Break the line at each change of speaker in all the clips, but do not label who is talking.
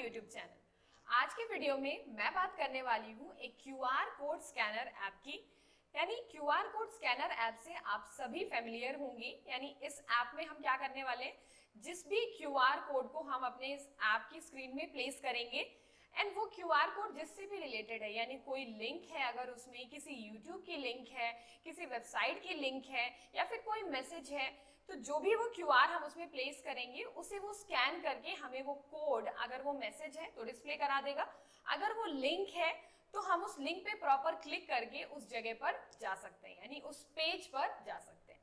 YouTube channel. आज के video में मैं बात करने वाली हूँ एक क्यूआर कोड स्कैनर ऐप की। यानी क्यूआर कोड स्कैनर ऐप से आप सभी फेमिलियर होंगे। यानी इस ऐप में हम क्या करने वाले हैं, जिस भी क्यूआर कोड को हम अपने इस ऐप की स्क्रीन में प्लेस करेंगे एंड वो क्यूआर कोड जिससे भी रिलेटेड है, यानी कोई लिंक है, अगर उसमें किसी यूट्यूब की लिंक है, किसी वेबसाइट की लिंक है या फिर कोई मैसेज है, तो जो भी वो क्यूआर हम उसमें प्लेस करेंगे उसे वो स्कैन करके हमें वो कोड, अगर वो मैसेज है तो डिस्प्ले करा देगा, अगर वो लिंक है तो हम उस लिंक पे प्रॉपर क्लिक करके उस जगह पर जा सकते हैं, यानी उस पेज पर जा सकते हैं।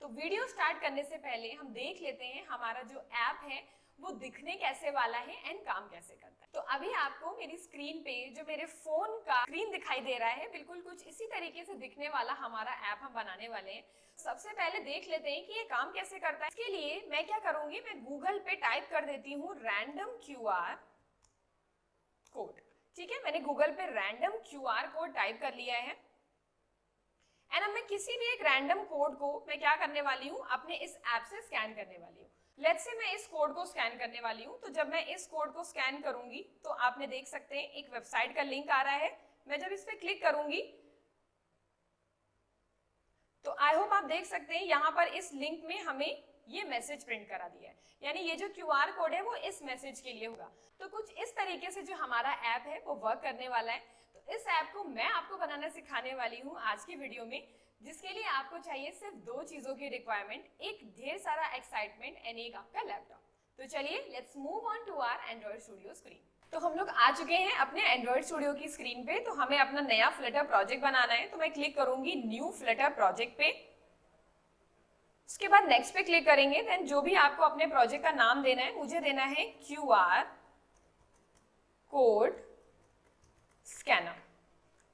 तो वीडियो स्टार्ट करने से पहले हम देख लेते हैं हमारा जो ऐप है वो दिखने कैसे वाला है एंड काम कैसे करता है। तो अभी आपको मेरी स्क्रीन पे जो मेरे फोन का स्क्रीन दिखाई दे रहा है, बिल्कुल कुछ इसी तरीके से दिखने वाला हमारा ऐप हम बनाने वाले हैं। सबसे पहले देख लेते हैं कि ये काम कैसे करता है। इसके लिए मैं क्या करूंगी, मैं गूगल पे टाइप कर देती हूँ रैंडम क्यूआर कोड। ठीक है, मैंने गूगल पे रैंडम क्यूआर कोड टाइप कर लिया है एंड अब मैं किसी भी एक रैंडम कोड को मैं क्या करने वाली हूँ, अपने इस ऐप से स्कैन करने वाली हूँ। लेट्स से मैं इस कोड को स्कैन करने वाली हूँ। तो जब मैं इस कोड को स्कैन करूंगी तो आपने देख सकते हैं एक वेबसाइट का लिंक आ रहा है। मैं जब इस पे क्लिक करूंगी तो आई होप आप देख सकते हैं यहाँ पर इस लिंक में हमें ये मैसेज प्रिंट करा दिया है, यानी ये जो क्यूआर कोड है वो इस मैसेज के लिए होगा। तो कुछ इस तरीके से जो हमारा ऐप है वो वर्क करने वाला है। तो इस ऐप को मैं आपको बनाना सिखाने वाली हूँ आज की वीडियो में, जिसके लिए आपको चाहिए सिर्फ दो चीजों की रिक्वायरमेंट, एक ढेर सारा एक्साइटमेंट एंड एक आपका लैपटॉप। तो चलिए let's move on to our Android studio screen. तो हम लोग आ चुके हैं अपने एंड्रॉइड स्टूडियो की स्क्रीन पे। तो हमें अपना नया फ्लटर प्रोजेक्ट बनाना है, तो मैं क्लिक करूंगी न्यू फ्लटर प्रोजेक्ट पे। उसके बाद नेक्स्ट पे क्लिक करेंगे। देन जो भी आपको अपने प्रोजेक्ट का नाम देना है, मुझे देना है क्यूआर कोड स्कैनर।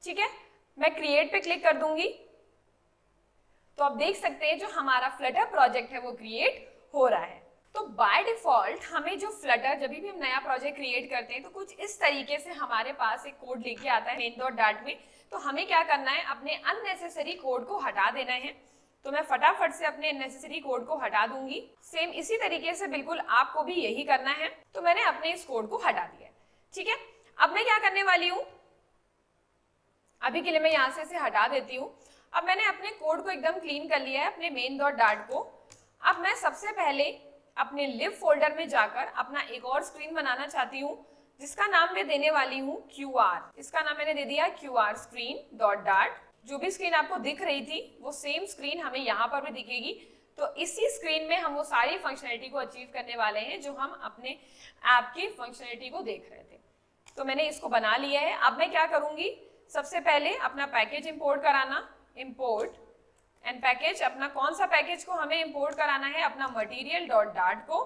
ठीक है, मैं क्रिएट पे क्लिक कर दूंगी। तो आप देख सकते हैं जो हमारा फ्लटर प्रोजेक्ट है वो क्रिएट हो रहा है। तो बाय डिफॉल्ट हमें जो फ्लटर, जब भी हम नया प्रोजेक्ट क्रिएट करते हैं तो कुछ इस तरीके से हमारे पास एक कोड लेके आता है main.dart में। तो हमें क्या करना है, अपने अननेसेसरी कोड को हटा देना है। तो मैं फटाफट से अपने अननेसेसरी कोड को हटा दूंगी। सेम इसी तरीके से बिल्कुल आपको भी यही करना है। तो मैंने अपने इस कोड को हटा दिया है। ठीक है, अब मैं क्या करने वाली हूँ, अभी के लिए मैं यहाँ से इसे हटा देती हूँ। अब मैंने अपने कोड को एकदम क्लीन कर लिया है, अपने main.dart को। अब मैं सबसे पहले अपने लिव फोल्डर में जाकर अपना एक और स्क्रीन बनाना चाहती हूँ, जिसका नाम मैं देने वाली हूँ क्यूआर। इसका नाम मैंने दे दिया क्यूआर screen.dart। जो भी स्क्रीन आपको दिख रही थी वो सेम स्क्रीन हमें यहाँ पर भी दिखेगी। तो इसी स्क्रीन में हम वो सारी फंक्शनलिटी को अचीव करने वाले हैं जो हम अपने ऐप की फंक्शनलिटी को देख रहे थे। तो मैंने इसको बना लिया है। अब मैं क्या करूंगी, सबसे पहले अपना पैकेज इंपोर्ट कराना, इंपोर्ट एंड पैकेज। अपना कौन सा पैकेज को हमें इंपोर्ट कराना है, अपना material.dart को।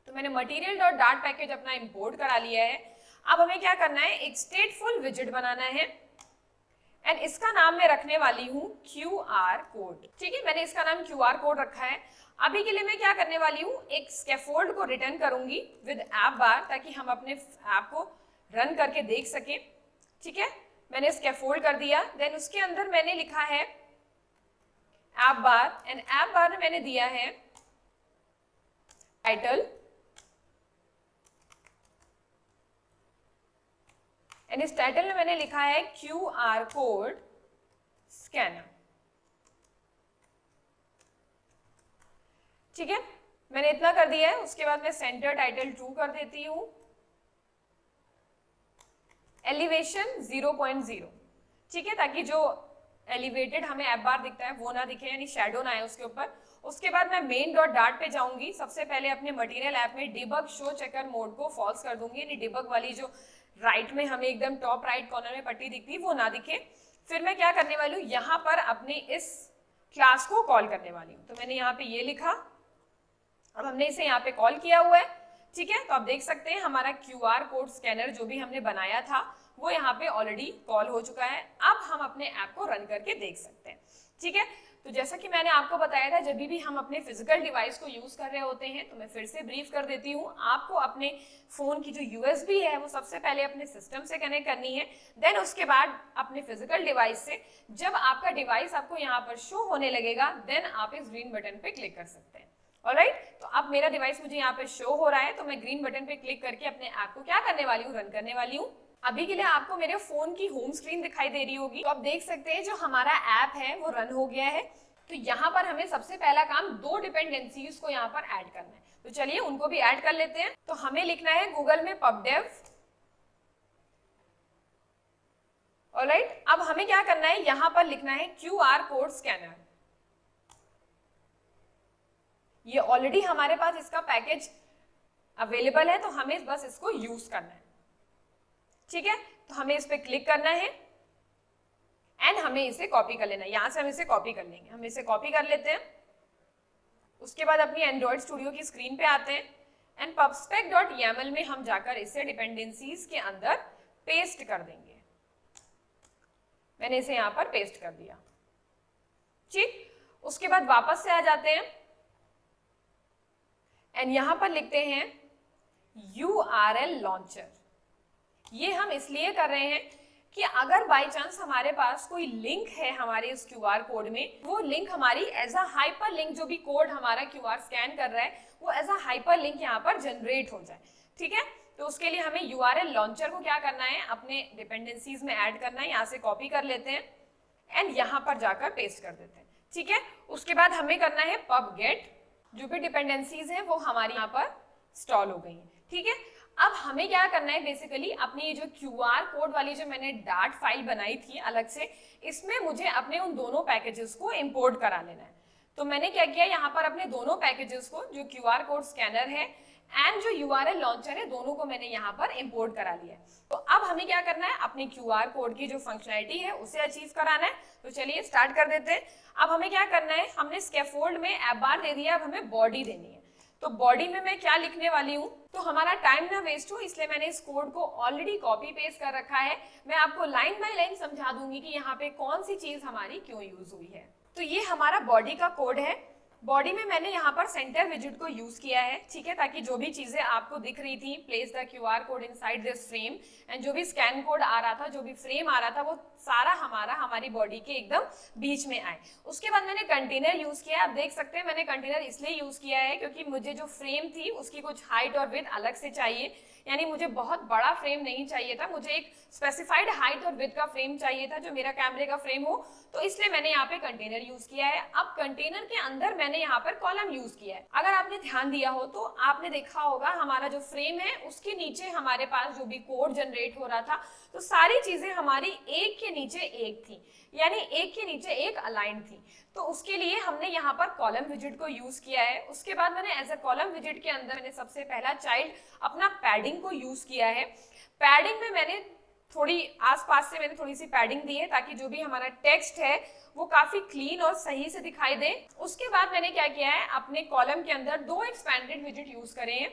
तो मैंने material.dart पैकेज अपना इंपोर्ट करा लिया है। अब हमें क्या करना है, एक स्टेटफुल विजेट बनाना है एंड इसका नाम मैं रखने वाली हूँ क्यूआर कोड। ठीक है, मैंने इसका नाम क्यूआर कोड रखा है। अभी के लिए मैं क्या करने वाली हूँ, एक स्कैफोल्ड को रिटर्न करूंगी विद ऐप बार, ताकि हम अपने ऐप को रन करके देख सकें। ठीक है, मैंने स्कैफोल्ड कर दिया। देन उसके अंदर मैंने लिखा है ऐप बार एंड ऐप बार में मैंने दिया है टाइटल एंड इस टाइटल में मैंने लिखा है क्यूआर कोड स्कैनर। ठीक है, मैंने इतना कर दिया है। उसके बाद मैं सेंटर टाइटल 2 कर देती हूँ, एलिवेशन 0.0। ठीक है, ताकि जो एलिवेटेड हमें ऐप बार दिखता है वो ना दिखे, यानी शैडो ना आए उसके ऊपर। उसके बाद मैं main.dart पे जाऊंगी। सबसे पहले अपने मटेरियल ऐप में डिबग शो चेकर मोड को फॉल्स कर दूंगी, यानी डिबग वाली जो राइट में हमें एकदम टॉप राइट कॉर्नर में पट्टी दिखती है वो ना दिखे। फिर मैं क्या करने वाली हूँ, यहाँ पर अपने इस क्लास को कॉल करने वाली हूँ। तो मैंने यहाँ पे ये लिखा, अब हमने इसे यहाँ पे कॉल किया हुआ है। ठीक है, तो आप देख सकते हैं हमारा क्यूआर कोड स्कैनर जो भी हमने बनाया था वो यहाँ पे ऑलरेडी कॉल हो चुका है। अब हम अपने ऐप को रन करके देख सकते हैं। ठीक है, तो जैसा कि मैंने आपको बताया था, जब भी हम अपने फिजिकल डिवाइस को यूज कर रहे होते हैं, तो मैं फिर से ब्रीफ कर देती हूँ। आपको अपने फोन की जो यूएसबी है वो सबसे पहले अपने सिस्टम से कनेक्ट करनी है। देन उसके बाद अपने फिजिकल डिवाइस से। जब आपका डिवाइस आपको यहाँ पर शो होने लगेगा, देन आप इस ग्रीन बटन पे क्लिक कर सकते हैं। ऑलराइट, तो अब मेरा डिवाइस मुझे यहाँ पे शो हो रहा है, तो मैं ग्रीन बटन पे क्लिक करके अपने ऐप को क्या करने वाली हूँ, रन करने वाली हूँ। अभी के लिए आपको मेरे फोन की होम स्क्रीन दिखाई दे रही होगी, तो आप देख सकते हैं जो हमारा ऐप है वो रन हो गया है। तो यहाँ पर हमें सबसे पहला काम 2 डिपेंडेंसीज को यहाँ पर ऐड करना है, तो चलिए उनको भी ऐड कर लेते हैं। तो हमें लिखना है गूगल में pubdev। ऑलराइट, अब हमें क्या करना है, यहाँ पर लिखना है QR कोड स्कैनर। ये ऑलरेडी हमारे पास इसका पैकेज अवेलेबल है, तो हमें बस इसको यूज करना है। ठीक है, तो हमें इस पे क्लिक करना है एंड हमें इसे कॉपी कर लेना है। यहां से हम इसे कॉपी कर लेंगे, हम इसे कॉपी कर लेते हैं। उसके बाद अपनी एंड्रॉइड स्टूडियो की स्क्रीन पे आते हैं एंड pubspec.yaml में हम जाकर इसे डिपेंडेंसीज के अंदर पेस्ट कर देंगे। मैंने इसे यहां पर पेस्ट कर दिया। ठीक, उसके बाद वापस से आ जाते हैं एंड यहां पर लिखते हैं URL लॉन्चर। ये हम इसलिए कर रहे हैं कि अगर बाय चांस हमारे पास कोई लिंक है हमारे इस QR कोड में, वो लिंक हमारी एज अ हाइपर लिंक, जो भी कोड हमारा QR स्कैन कर रहा है वो एज अ हाइपर लिंक यहाँ पर जनरेट हो जाए। ठीक है, तो उसके लिए हमें URL लॉन्चर को क्या करना है, अपने डिपेंडेंसीज में ऐड करना है। यहाँ से कॉपी कर लेते हैं एंड यहाँ पर जाकर पेस्ट कर देते हैं। ठीक है, उसके बाद हमें करना है pubget। जो भी डिपेंडेंसीज हैं वो हमारी यहाँ पर इंस्टॉल हो गई हैं। ठीक है, अब हमें क्या करना है, बेसिकली अपनी ये जो QR कोड वाली जो मैंने डार्ट फाइल बनाई थी अलग से, इसमें मुझे अपने उन दोनों पैकेजेस को इंपोर्ट करा लेना है। तो मैंने क्या किया, यहाँ पर अपने दोनों पैकेजेस को, जो QR कोड स्कैनर है एंड जो URL लॉन्चर है, दोनों को मैंने यहाँ पर इंपोर्ट करा लिया है। तो अब हमें क्या करना है, अपनी QR कोड की जो फंक्शनैलिटी है उसे अचीव कराना है। तो चलिए स्टार्ट कर देते हैं। अब हमें क्या करना है, हमने स्कैफोल्ड में ऐप बार दे दिया, अब हमें बॉडी देनी है। तो बॉडी में मैं क्या लिखने वाली हूँ, तो हमारा टाइम ना वेस्ट हो इसलिए मैंने इस कोड को ऑलरेडी कॉपी पेस्ट कर रखा है। मैं आपको लाइन बाय लाइन समझा दूंगी कि यहाँ पे कौन सी चीज हमारी क्यों यूज हुई है। तो ये हमारा बॉडी का कोड है। बॉडी में मैंने यहाँ पर सेंटर विजिट को यूज किया है। ठीक है, ताकि जो भी चीजें आपको दिख रही थी, place the QR code inside this frame, and जो भी स्कैन कोड आ रहा था, जो भी फ्रेम आ रहा था, वो सारा हमारी बॉडी के एकदम बीच में आए। उसके बाद मैंने कंटेनर यूज किया। आप देख सकते हैं मैंने कंटेनर इसलिए यूज किया है क्योंकि मुझे जो फ्रेम थी उसकी कुछ हाइट और विड्थ अलग से चाहिए, यानी मुझे बहुत बड़ा फ्रेम नहीं चाहिए था, मुझे एक स्पेसिफाइड हाइट और विड्थ का फ्रेम चाहिए था जो मेरा कैमरे का फ्रेम हो। तो इसलिए मैंने यहाँ पे कंटेनर यूज किया है। अब कंटेनर के अंदर मैंने यहाँ पर कॉलम यूज किया है। अगर आपने ध्यान दिया हो तो आपने देखा होगा हमारा जो फ्रेम है उसके नीचे हमारे पास जो भी कोड जनरेट हो रहा था, तो सारी चीजें हमारी एक के नीचे एक थी, यानी एक के नीचे एक अलाइन थी। तो उसके लिए हमने यहाँ पर कॉलम विजिट को यूज किया है। उसके बाद मैंने एज अ कॉलम विजिट के अंदर मैंने सबसे पहला चाइल्ड अपना पैडिंग को यूज किया है। पैडिंग में मैंने थोड़ी आसपास से मैंने थोड़ी सी पैडिंग दी है ताकि जो भी हमारा टेक्स्ट है वो काफी क्लीन और सही से दिखाई दे। उसके बाद मैंने क्या किया है, अपने कॉलम के अंदर 2 एक्सपेंडेड विजिट यूज करे हैं।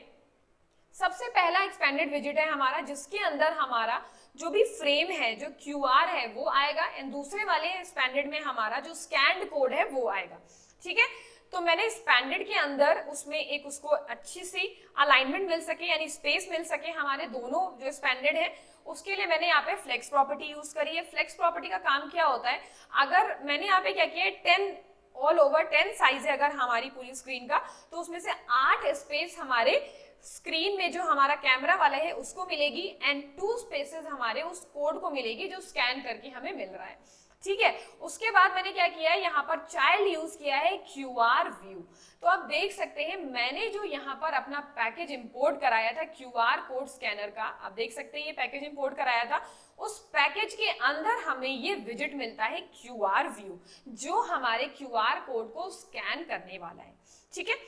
सबसे पहला एक्सपेंडेड विजिट है हमारा जिसके अंदर हमारा जो भी फ्रेम है, जो QR है वो आएगा, एंड दूसरे वाले एक्सपेंडेड में हमारा जो स्कैन्ड कोड है वो आएगा। ठीक है, तो मैंने एक्सपेंडेड के अंदर उसमें एक उसको अच्छी सी अलाइनमेंट मिल सके, यानी स्पेस मिल सके हमारे दोनों जो एक्सपेंडेड है, उसके लिए मैंने यहाँ पे फ्लेक्स प्रॉपर्टी यूज करी है। फ्लेक्स प्रॉपर्टी का काम क्या होता है, अगर मैंने यहाँ पे क्या किया है, 10 ऑल ओवर 10 साइज है अगर हमारी पूरी स्क्रीन का, तो उसमें से 8 स्पेस हमारे स्क्रीन में जो हमारा कैमरा वाला है उसको मिलेगी, एंड 2 स्पेसेस हमारे उस कोड को मिलेगी जो स्कैन करके हमें मिल रहा है। ठीक है, उसके बाद मैंने क्या किया है, यहाँ पर चाइल्ड यूज किया है QR व्यू। तो आप देख सकते हैं मैंने जो यहाँ पर अपना पैकेज इंपोर्ट कराया था QR कोड स्कैनर का, आप देख सकते हैं ये पैकेज इंपोर्ट कराया था, उस पैकेज के अंदर हमें ये विजिट मिलता है QR व्यू, जो हमारे QR कोड को स्कैन करने वाला है। ठीक है,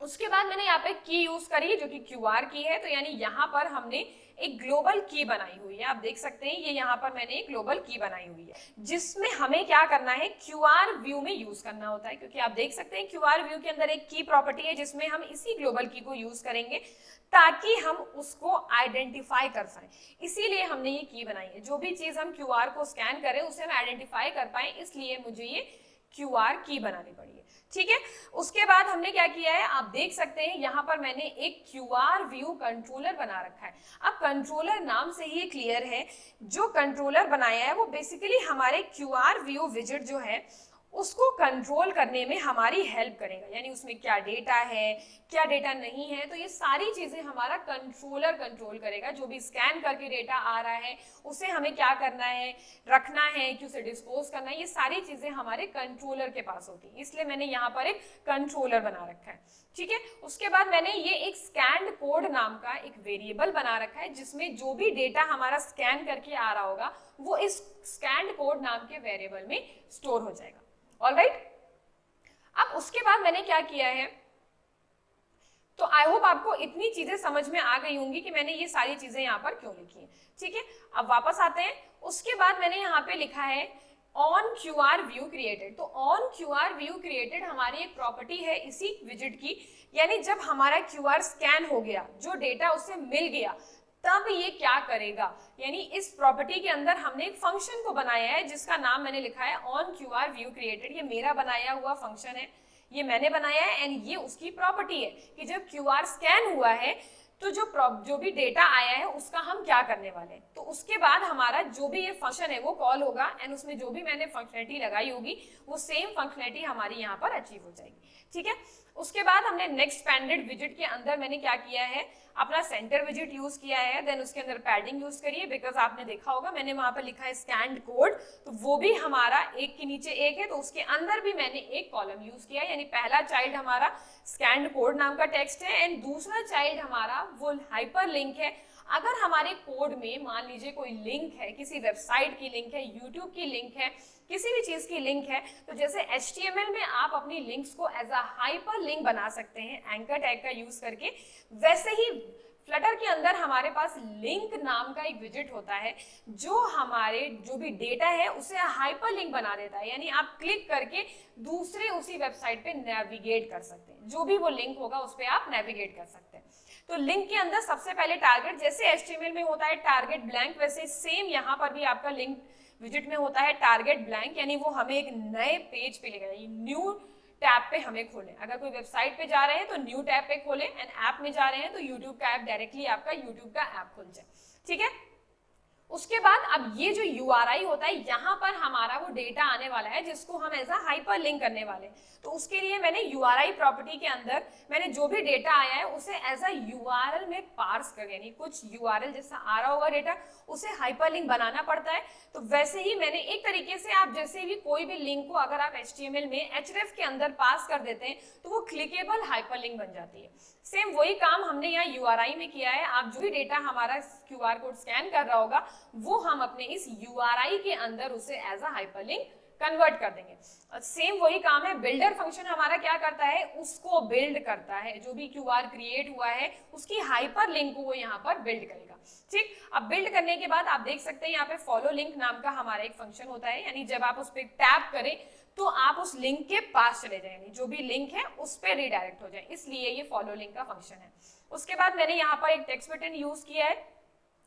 उसके बाद मैंने यहाँ पे की यूज करी जो कि QR की है, तो यानी यहाँ पर हमने एक ग्लोबल की बनाई हुई है। आप देख सकते हैं ये यहाँ पर मैंने एक ग्लोबल की बनाई हुई है जिसमें हमें क्या करना है, QR व्यू में यूज करना होता है, क्योंकि आप देख सकते हैं QR व्यू के अंदर एक की प्रॉपर्टी है जिसमें हम इसी ग्लोबल की को यूज करेंगे ताकि हम उसको आइडेंटिफाई कर पाए। इसीलिए हमने ये की बनाई है, जो भी चीज हम QR को स्कैन करें उसे हम आइडेंटिफाई कर पाए, इसलिए मुझे ये QR की बनानी पड़ी है। ठीक है, उसके बाद हमने क्या किया है, आप देख सकते हैं यहाँ पर मैंने एक QR व्यू कंट्रोलर बना रखा है। अब कंट्रोलर नाम से ही क्लियर है, जो कंट्रोलर बनाया है वो बेसिकली हमारे QR व्यू विजिट जो है उसको कंट्रोल करने में हमारी हेल्प करेगा, यानी उसमें क्या डेटा है क्या डेटा नहीं है, तो ये सारी चीजें हमारा कंट्रोलर कंट्रोल करेगा। जो भी स्कैन करके डेटा आ रहा है उसे हमें क्या करना है, रखना है कि उसे डिस्पोज करना है, ये सारी चीजें हमारे कंट्रोलर के पास होती है, इसलिए मैंने यहाँ पर एक कंट्रोलर बना रखा है। ठीक है, उसके बाद मैंने ये एक स्कैन कोड नाम का एक वेरिएबल बना रखा है जिसमें जो भी डेटा हमारा स्कैन करके आ रहा होगा वो इस स्कैन कोड नाम के वेरिएबल में स्टोर हो जाएगा। ऑलराइट, अब उसके बाद मैंने क्या किया है, तो आई होप आपको इतनी चीजें समझ में आ गई होंगी कि मैंने ये सारी चीजें यहाँ पर क्यों लिखी है। ठीक है, अब वापस आते हैं। उसके बाद मैंने यहाँ पे लिखा है ऑन QR व्यू क्रिएटेड। तो ऑन QR व्यू क्रिएटेड हमारी एक प्रॉपर्टी है इसी विजिट की, यानी जब हमारा QR स्कैन हो गया, जो डेटा उसे मिल गया, तब ये क्या करेगा, यानी इस प्रॉपर्टी के अंदर हमने एक फंक्शन को बनाया है जिसका नाम मैंने लिखा है ऑन QR व्यू क्रिएटेड। ये मेरा बनाया हुआ फंक्शन है, ये मैंने बनाया है एंड ये उसकी प्रॉपर्टी है कि जब QR स्कैन हुआ है तो जो भी डेटा आया है उसका हम क्या करने वाले हैं। तो उसके बाद हमारा जो भी ये फंक्शन है वो कॉल होगा एंड उसमें जो भी मैंने फंक्शनलिटी लगाई होगी वो सेम फंक्शनलिटी हमारी यहाँ पर अचीव हो जाएगी। ठीक है, उसके बाद हमने नेक्स्ट एक्सपेंडेड विजिट के अंदर मैंने क्या किया है, अपना सेंटर विजिट यूज किया है, देन उसके अंदर पैडिंग यूज करिए, बिकॉज आपने देखा होगा मैंने वहां पर लिखा है स्कैन्ड कोड, तो वो भी हमारा एक के नीचे एक है, तो उसके अंदर भी मैंने एक कॉलम यूज किया है, यानी पहला चाइल्ड हमारा स्कैन्ड कोड नाम का टेक्स्ट है एंड दूसरा चाइल्ड हमारा वो हाइपर लिंक है। अगर हमारे कोड में मान लीजिए कोई लिंक है, किसी वेबसाइट की लिंक है, यूट्यूब की लिंक है, किसी भी चीज की लिंक है, तो जैसे HTML में आप अपनी लिंक्स को एज अ हाइपर लिंक बना सकते हैं एंकर टैग का यूज करके, वैसे ही फ्लटर के अंदर हमारे पास लिंक नाम का एक विजिट होता है जो हमारे जो भी डेटा है उसे हाइपर लिंक बना देता है, यानी आप क्लिक करके दूसरे उसी वेबसाइट पे नेविगेट कर सकते हैं, जो भी वो लिंक होगा उस पर आप नेविगेट कर सकते हैं। तो लिंक के अंदर सबसे पहले टारगेट, जैसे HTML में होता है टारगेट ब्लैंक, वैसे सेम यहाँ पर भी आपका लिंक विजिट में होता है टारगेट ब्लैंक, यानी वो हमें एक नए पेज पे ले गया, न्यू टैब पे हमें खोले। अगर कोई वेबसाइट पे जा रहे हैं तो न्यू टैब पे खोले एंड ऐप में जा रहे हैं तो यूट्यूब का ऐप, डायरेक्टली आपका यूट्यूब का ऐप खुल जाए। ठीक है, उसके बाद अब ये जो URI होता है यहाँ पर हमारा वो डेटा आने वाला है जिसको हम एज अ हाइपर लिंक करने वाले हैं, तो उसके लिए मैंने URI प्रॉपर्टी के अंदर मैंने जो भी डेटा आया है उसे एज अ URL में पार्स कर, यानी कुछ URL जैसा आ रहा होगा डेटा उसे हाइपर लिंक बनाना पड़ता है। तो वैसे ही मैंने एक तरीके से, आप जैसे भी कोई भी लिंक को अगर आप HTML में href के अंदर पास कर देते हैं तो वो क्लिकेबल हाइपर लिंक बन जाती है। सेम वही काम हमने यहाँ URI में किया है। आप जो भी डेटा हमारा QR कोड स्कैन कर रहा होगा वो हम अपने इस URI के अंदर उसे एज अ हाइपरलिंक कन्वर्ट कर देंगे। सेम वही काम है, बिल्डर फंक्शन हमारा क्या करता है, उसको बिल्ड करता है, जो भी QR क्रिएट हुआ है उसकी हाइपर लिंक को वो यहाँ पर बिल्ड करेगा। ठीक, अब बिल्ड करने के बाद आप देख सकते हैं यहाँ पे फॉलो लिंक नाम का हमारा एक फंक्शन होता है, यानी जब आप उस पर टैप करें तो आप उस लिंक के पास चले जाए, यानी जो भी लिंक है उस पर रिडायरेक्ट हो जाए, इसलिए ये फॉलो लिंक का फंक्शन है। उसके बाद मैंने यहाँ पर एक टेक्स्ट बटन यूज किया है,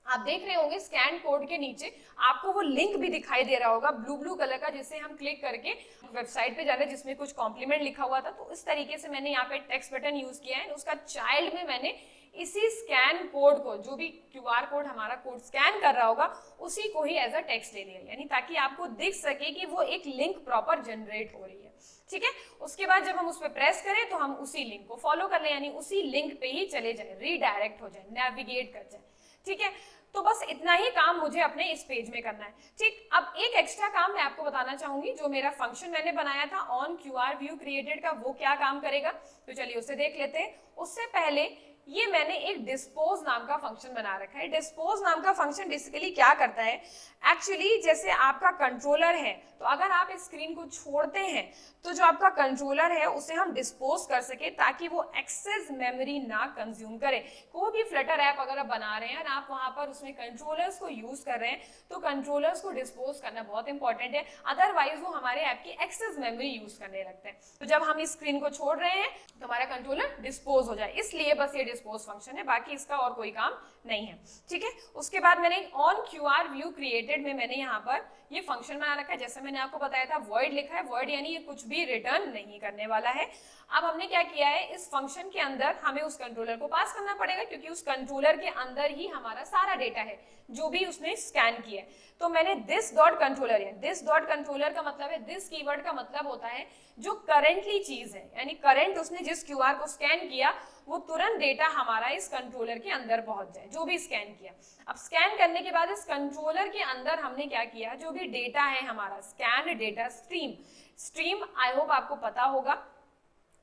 आप देख रहे होंगे स्कैन कोड के नीचे आपको वो लिंक भी दिखाई दे रहा होगा ब्लू कलर का, जिससे हम क्लिक करके वेबसाइट पे जा रहे हैं जिसमें कुछ कॉम्प्लीमेंट लिखा हुआ था। तो इस तरीके से मैंने यहाँ पे टेक्स्ट बटन यूज किया है, उसका चाइल्ड में मैंने इसी स्कैन कोड को, जो भी QR कोड हमारा कोड स्कैन कर रहा होगा उसी को ही एज अ टेक्स्ट ले लिया, यानी ताकि आपको दिख सके कि वो एक लिंक प्रॉपर जनरेट हो रही है। ठीक है, उसके बाद जब हम उस पर प्रेस करें तो हम उसी लिंक को फॉलो कर लें, यानी उसी लिंक पे ही चले जाए, रीडायरेक्ट हो जाए, नेविगेट कर जाए। ठीक है, तो बस इतना ही काम मुझे अपने इस पेज में करना है। ठीक, अब एक एक्स्ट्रा काम मैं आपको बताना चाहूंगी, जो मेरा फंक्शन मैंने बनाया था ऑन QR व्यू क्रिएटेड का, वो क्या काम करेगा, तो चलिए उसे देख लेते हैं। उससे पहले ये मैंने एक डिस्पोज नाम का फंक्शन बना रखा है। डिस्पोज नाम का फंक्शन बेसिकली क्या करता है, एक्चुअली जैसे आपका कंट्रोलर है, तो अगर आप इस स्क्रीन को छोड़ते हैं तो जो आपका कंट्रोलर है उसे हम डिस्पोज कर सके ताकि वो एक्सेस मेमोरी ना कंज्यूम करे। कोई भी फ्लटर ऐप अगर आप बना रहे हैं और आप वहां पर उसमें कंट्रोलर्स को यूज कर रहे हैं तो कंट्रोलर्स को डिस्पोज करना बहुत इंपॉर्टेंट है, अदरवाइज वो हमारे ऐप की एक्सेस मेमोरी यूज करने लगते हैं। तो जब हम इस स्क्रीन को छोड़ रहे हैं तो हमारा कंट्रोलर डिस्पोज हो जाए, इसलिए बस ये डिस्पोज फंक्शन है, बाकी इसका और कोई काम नहीं है, ठीक है। उसके बाद मैंने ऑन QR व्यू क्रिएटेड में मैंने यहाँ पर ये फंक्शन बना रखा है, जैसे मैंने आपको बताया था वॉइड लिखा है, वॉइड यानी ये कुछ भी रिटर्न नहीं करने वाला है। अब हमने क्या किया है, इस फंक्शन के अंदर हमें उस कंट्रोलर को पास करना पड़ेगा, क्योंकि उस कंट्रोलर के अंदर ही हमारा सारा डेटा है जो भी उसने स्कैन किया है। तो मैंने दिस डॉट कंट्रोलर है, दिस डॉट कंट्रोलर का मतलब है, दिस कीवर्ड का मतलब होता है जो करेंटली चीज है, यानी करंट उसने जिस QR को स्कैन किया वो तुरंत डेटा हमारा इस कंट्रोलर के अंदर पहुंच जाए, जो भी स्कैन किया। अब स्कैन करने के बाद इस कंट्रोलर के अंदर हमने क्या किया, जो भी डेटा है हमारा scan data stream I hope आपको पता होगा,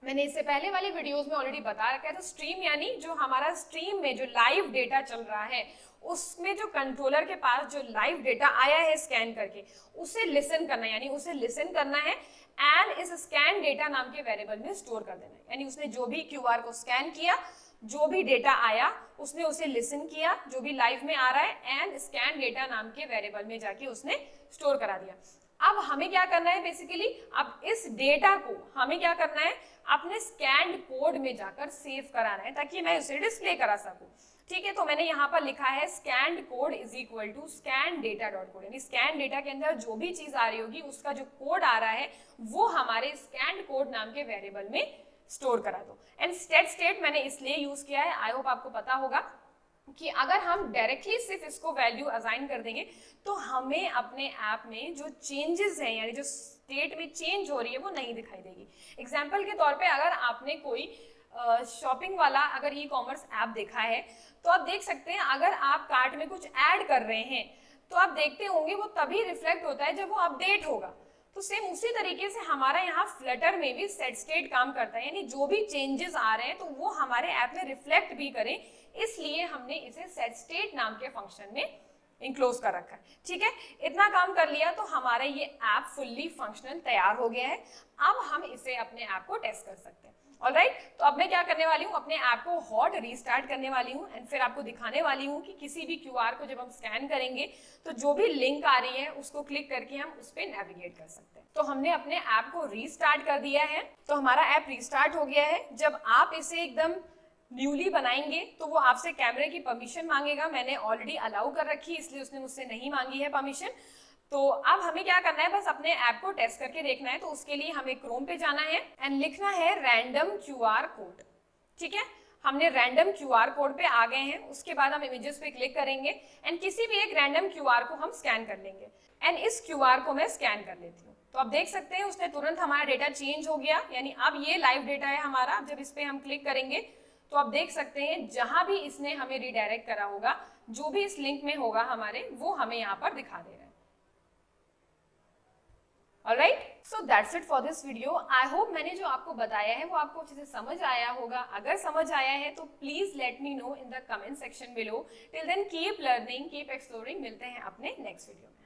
मैंने इससे पहले वाले वीडियोस में ऑलरेडी बता रखा है। तो स्ट्रीम यानी जो हमारा स्ट्रीम में जो लाइव डेटा चल रहा है उसमें जो कंट्रोलर के पास जो लाइव डेटा आया है स्कैन करके उसे लिसन करना है, यानी उसे लिसन करना है एंड इस स्कैन डेटा नाम के वेरिएबल में स्टोर कर देना है। यानी उसने जो भी QR को स्कैन किया, जो भी डेटा आया उसने उसे लिसन किया, जो भी लाइव में आ रहा है, एंड स्कैन डेटा नाम के वेरिएबल में जाके उसने स्टोर करा दिया। अब हमें क्या करना है बेसिकली, अब इस डेटा को हमें क्या करना है, अपने स्कैन कोड में जाकर सेव कराना है ताकि मैं उसे डिस्प्ले करा सकूं, ठीक है। तो मैंने यहाँ पर लिखा है scan code is equal to scan data dot code, यानी स्कैन डेटा के अंदर जो भी चीज आ रही होगी उसका जो कोड आ रहा है वो हमारे स्कैन कोड नाम के वेरिएबल में स्टोर करा दो। एंड स्टेट मैंने इसलिए यूज किया है, आई होप आपको पता होगा कि अगर हम डायरेक्टली सिर्फ इसको वैल्यू असाइन कर देंगे तो हमें अपने ऐप में जो चेंजेस हैं, यानी जो स्टेट में चेंज हो रही है वो नहीं दिखाई देगी। एग्जाम्पल के तौर पे अगर आपने कोई शॉपिंग वाला अगर ई-कॉमर्स ऐप देखा है तो आप देख सकते हैं, अगर आप कार्ट में कुछ ऐड कर रहे हैं तो आप देखते होंगे वो तभी रिफ्लेक्ट होता है जब वो अपडेट होगा। तो सेम उसी तरीके से हमारा यहाँ फ्लटर में भी सेट स्टेट काम करता है, यानी जो भी चेंजेस आ रहे हैं तो वो हमारे ऐप में रिफ्लेक्ट भी करें, इसलिए हमने इसे सेट स्टेट नाम के फंक्शन में इंक्लोज कर रखा है, ठीक है। इतना काम कर लिया तो हमारा ये ऐप फुल्ली फंक्शनल तैयार हो गया है। अब हम इसे अपने ऐप को टेस्ट कर सकते हैं। ऑलराइट, तो अब मैं क्या करने वाली हूँ, अपने ऐप को हॉट रीस्टार्ट करने वाली हूँ एंड फिर आपको दिखाने वाली हूँ कि किसी भी QR को जब हम स्कैन करेंगे तो जो भी लिंक आ रही है उसको क्लिक करके हम उस पर नेविगेट कर सकते हैं। तो हमने अपने ऐप को रीस्टार्ट कर दिया है, तो हमारा ऐप रीस्टार्ट हो गया है। जब आप इसे एकदम न्यूली बनाएंगे तो वो आपसे कैमरे की परमिशन मांगेगा, मैंने ऑलरेडी अलाउ कर रखी है इसलिए उसने मुझसे नहीं मांगी है परमिशन। तो अब हमें क्या करना है, बस अपने ऐप को टेस्ट करके देखना है। तो उसके लिए हमें क्रोम पे जाना है एंड लिखना है रैंडम QR कोड, ठीक है। हमने रैंडम QR कोड पे आ गए हैं। उसके बाद हम इमेजेस पे क्लिक करेंगे एंड किसी भी एक रैंडम QR को हम स्कैन कर लेंगे एंड इस QR को मैं स्कैन कर लेती हूँ। तो आप देख सकते हैं उसने तुरंत हमारा डेटा चेंज हो गया, यानी अब ये लाइव डेटा है हमारा। अब जब इस पे हम क्लिक करेंगे तो आप देख सकते हैं जहां भी इसने हमें रिडायरेक्ट करा होगा, जो भी इस लिंक में होगा हमारे, वो हमें यहाँ पर दिखा दे रहा है। Alright, so that's it for this video. I hope मैंने जो आपको बताया है वो आपको अच्छे से समझ आया होगा। अगर समझ आया है तो please let me know in the comment section below. Till then keep learning, keep exploring. मिलते हैं अपने next video में।